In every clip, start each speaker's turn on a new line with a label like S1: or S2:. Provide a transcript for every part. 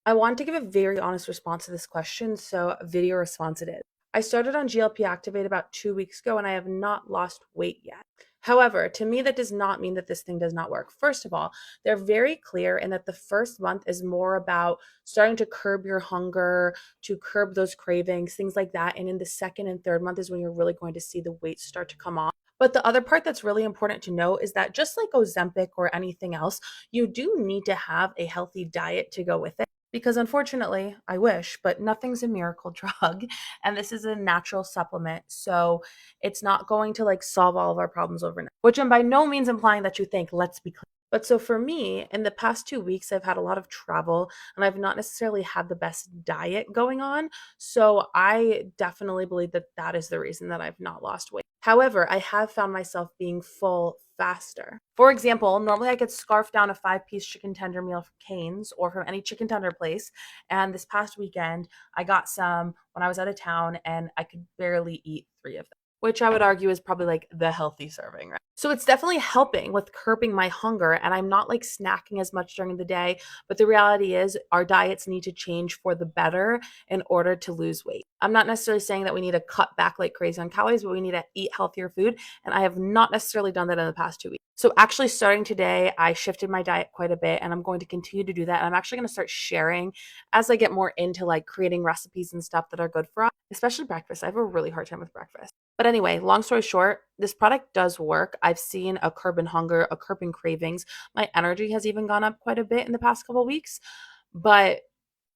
S1: I want to give a very honest response to this question, so video response it is. I started on GLP Activate about 2 weeks ago and I have not lost weight yet. However, to me, that does not mean that this thing does not work. First of all, they're very clear in that the first month is more about starting to curb your hunger, to curb those cravings, things like that. And in the second and third month is when you're really going to see the weight start to come off. But the other part that's really important to know is that just like Ozempic or anything else, you do need to have a healthy diet to go with it because unfortunately, I wish, but nothing's a miracle drug and this is a natural supplement. So it's not going to like solve all of our problems overnight, which I'm by no means implying that you think, let's be clear. But so for me, in the past 2 weeks, I've had a lot of travel and I've not necessarily had the best diet going on. So I definitely believe that that is the reason that I've not lost weight. However, I have found myself being full faster. For example, normally I could scarf down a 5-piece chicken tender meal from Cane's or from any chicken tender place. And this past weekend, I got some when I was out of town and I could barely eat three of them, which I would argue is probably like the healthy serving, right? So it's definitely helping with curbing my hunger. And I'm not like snacking as much during the day. But the reality is, our diets need to change for the better in order to lose weight. I'm not necessarily saying that we need to cut back like crazy on calories, but we need to eat healthier food. And I have not necessarily done that in the past 2 weeks. So actually starting today, I shifted my diet quite a bit and I'm going to continue to do that. And I'm actually going to start sharing as I get more into like creating recipes and stuff that are good for us, especially breakfast. I have a really hard time with breakfast. But anyway, long story short, this product does work. I've seen a curb in hunger, a curb in cravings. My energy has even gone up quite a bit in the past couple of weeks. But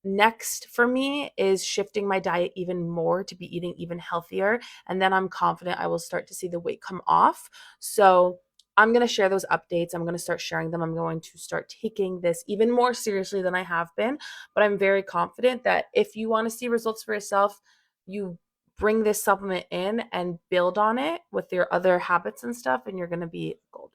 S1: next for me is shifting my diet even more to be eating even healthier. And then I'm confident I will start to see the weight come off. So I'm going to share those updates. I'm going to start sharing them. I'm going to start taking this even more seriously than I have been. But I'm very confident that if you want to see results for yourself, you bring this supplement in and build on it with your other habits and stuff, and you're going to be golden.